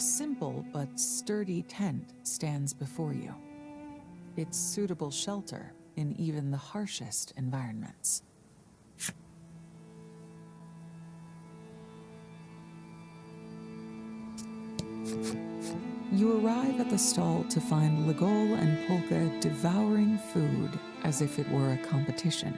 simple but sturdy tent stands before you. It's suitable shelter in even the harshest environments. You arrive at the stall to find Legol and Polka devouring food as if it were a competition.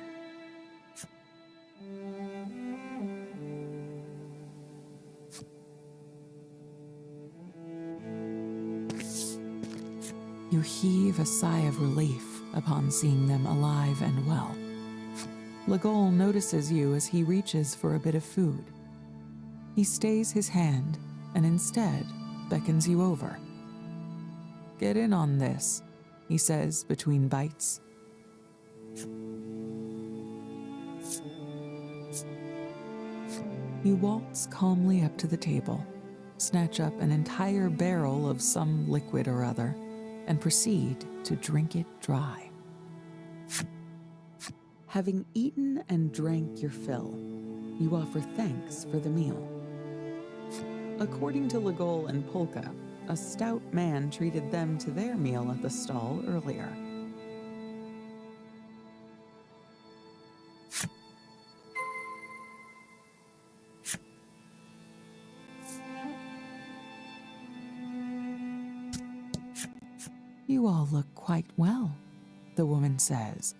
You heave a sigh of relief upon seeing them alive and well. Legol notices you as he reaches for a bit of food. He stays his hand and instead beckons you over. "Get in on this," he says between bites. You waltz calmly up to the table, snatch up an entire barrel of some liquid or other, and proceed to drink it dry. Having eaten and drank your fill, you offer thanks for the meal. According to Legol and Polka, a stout man treated them to their meal at the stall earlier. "You all look quite well," the woman says,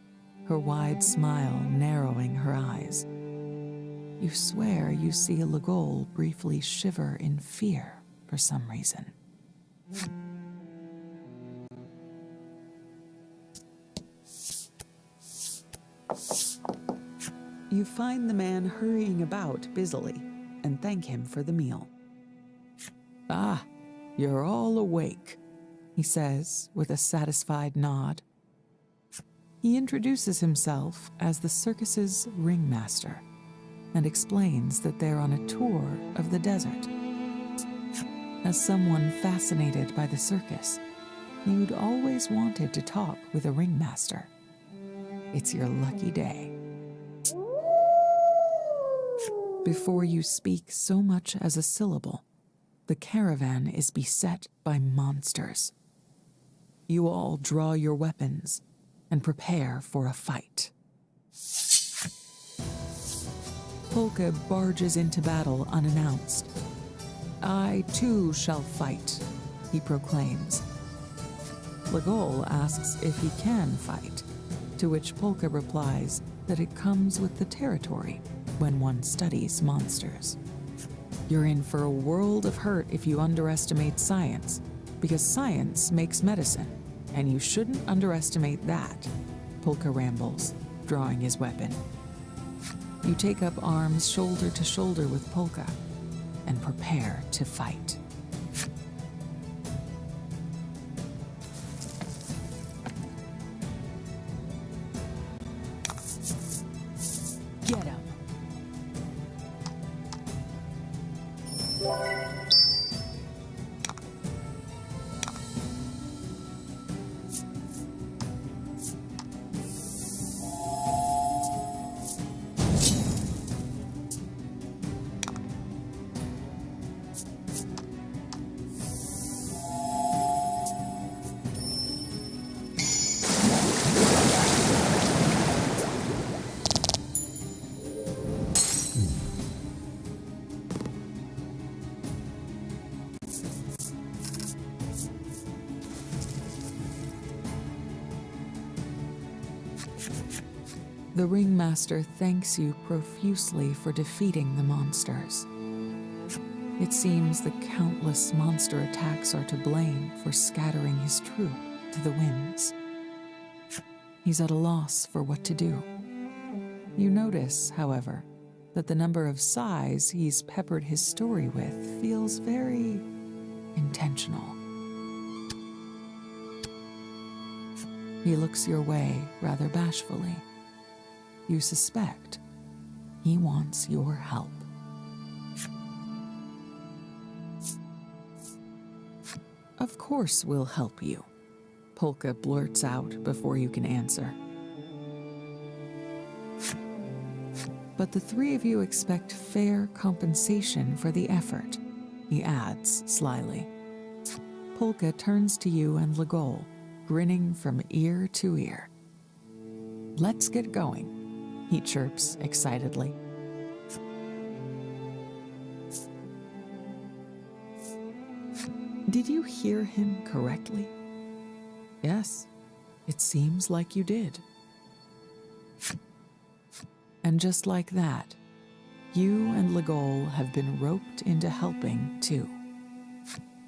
her wide smile narrowing her eyes. You swear you see Legol briefly shiver in fear for some reason. You find the man hurrying about busily and thank him for the meal. "Ah, you're all awake," he says with a satisfied nod. He introduces himself as the circus's ringmaster and explains that they're on a tour of the desert. As someone fascinated by the circus, you'd always wanted to talk with a ringmaster. It's your lucky day. Before you speak so much as a syllable, the caravan is beset by monsters. You all draw your weapons and prepare for a fight. Polka barges into battle unannounced. "I too shall fight," he proclaims. Legol asks if he can fight, to which Polka replies that it comes with the territory when one studies monsters. You're in for a world of hurt if you underestimate science, because science makes medicine, and you shouldn't underestimate that, Polka rambles, drawing his weapon. You take up arms shoulder to shoulder with Polka and prepare to fight. Get him! The ringmaster thanks you profusely for defeating the monsters. It seems the countless monster attacks are to blame for scattering his troop to the winds. He's at a loss for what to do. You notice, however, that the number of sighs he's peppered his story with feels very intentional. He looks your way rather bashfully. You suspect he wants your help. "Of course we'll help you," Polka blurts out before you can answer. "But the three of you expect fair compensation for the effort," he adds slyly. Polka turns to you and Legol, grinning from ear to ear. "Let's get going," he chirps excitedly. Did you hear him correctly? Yes, it seems like you did. And just like that, you and Legol have been roped into helping too.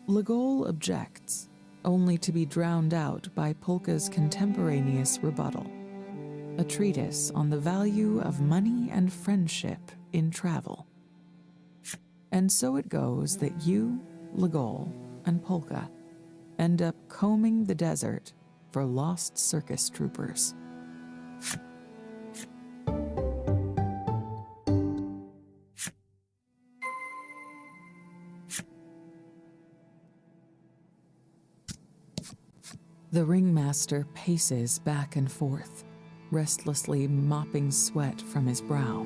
Legol objects, only to be drowned out by Polka's contemporaneous rebuttal, a treatise on the value of money and friendship in travel. And so it goes that you, Legol, and Polka end up combing the desert for lost circus troopers. The ringmaster paces back and forth, restlessly mopping sweat from his brow.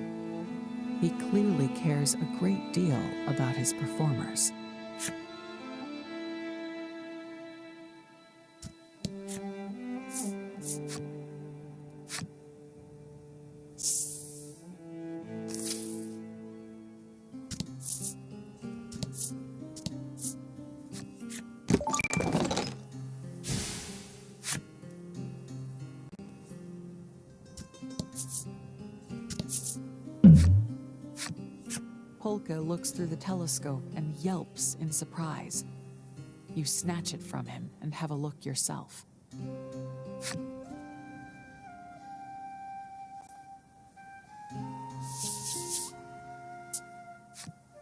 He clearly cares a great deal about his performers. Polka looks through the telescope and yelps in surprise. You snatch it from him and have a look yourself.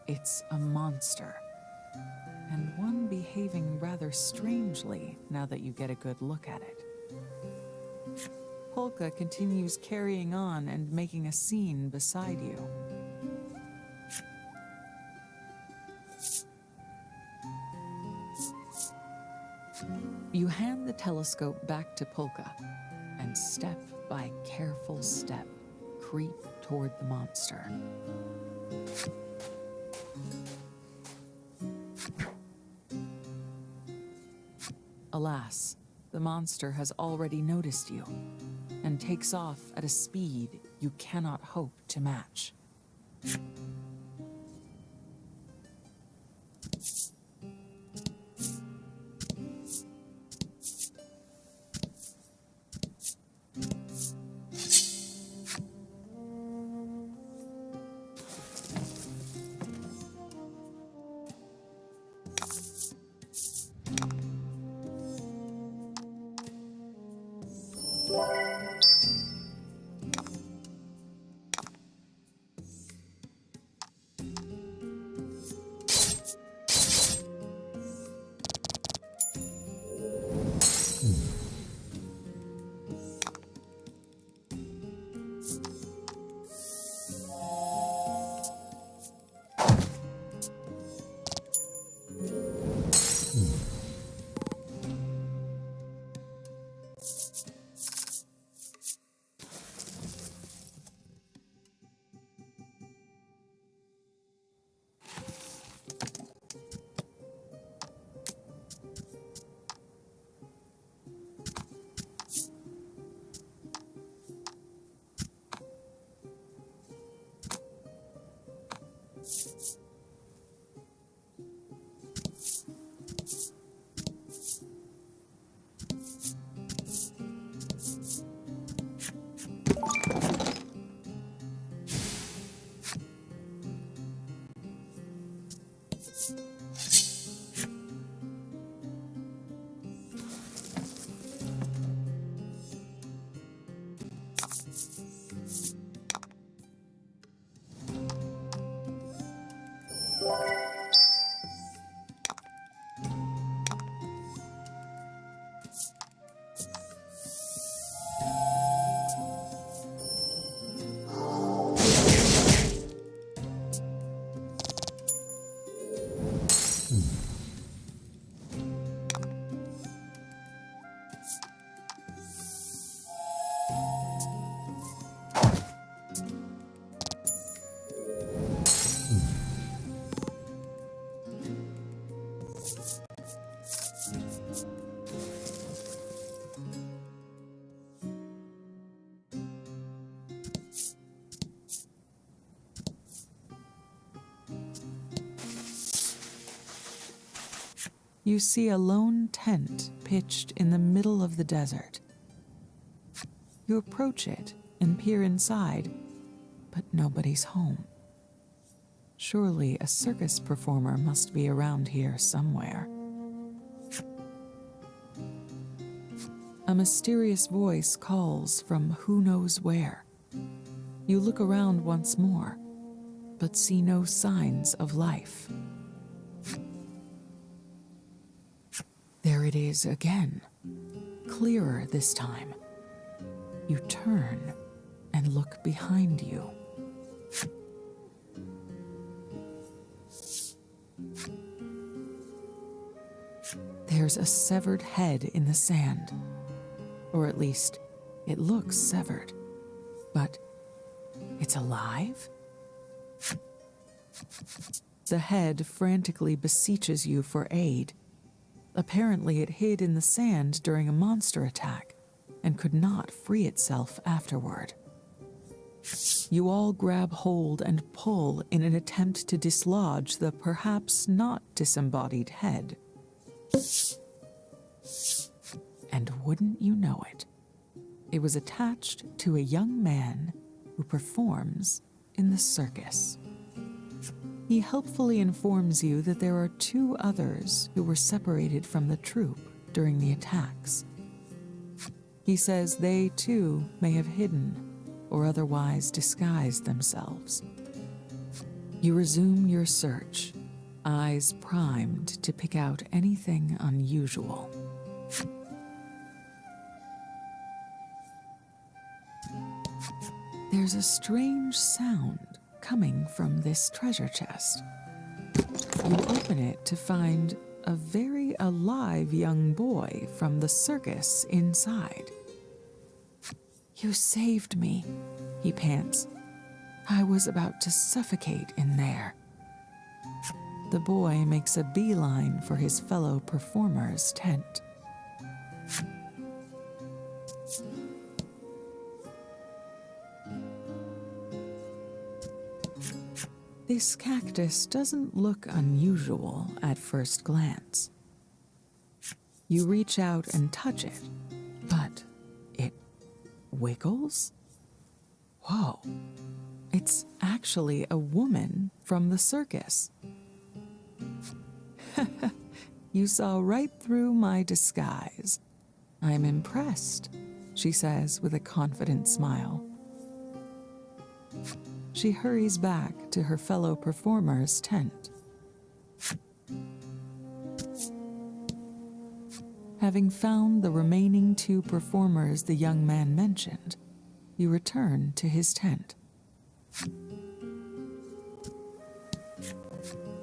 It's a monster, and one behaving rather strangely now that you get a good look at it. Polka continues carrying on and making a scene beside you. You hand the telescope back to Polka, and step by careful step, creep toward the monster. Alas, the monster has already noticed you, and takes off at a speed you cannot hope to match. You see a lone tent pitched in the middle of the desert. You approach it and peer inside, but nobody's home. Surely a circus performer must be around here somewhere. A mysterious voice calls from who knows where. You look around once more, but see no signs of life. There it is again, clearer this time. You turn and look behind you. There's a severed head in the sand, or at least it looks severed, but it's alive? The head frantically beseeches you for aid. Apparently it hid in the sand during a monster attack and could not free itself afterward. You all grab hold and pull in an attempt to dislodge the perhaps not disembodied head. And wouldn't you know it was attached to a young man who performs in the circus. He helpfully informs you that there are 2 others who were separated from the troupe during the attacks. He says they too may have hidden or otherwise disguised themselves. You resume your search, eyes primed to pick out anything unusual. There's a strange sound coming from this treasure chest. You open it to find a very alive young boy from the circus inside. "You saved me," he pants. "I was about to suffocate in there." The boy makes a beeline for his fellow performer's tent. This cactus doesn't look unusual at first glance. You reach out and touch it, but it wiggles? Whoa, it's actually a woman from the circus. You saw right through my disguise. I'm impressed, she says with a confident smile. She hurries back to her fellow performer's tent. Having found the remaining 2 performers the young man mentioned, you return to his tent.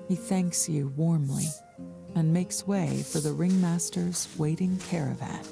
He thanks you warmly and makes way for the ringmaster's waiting caravan.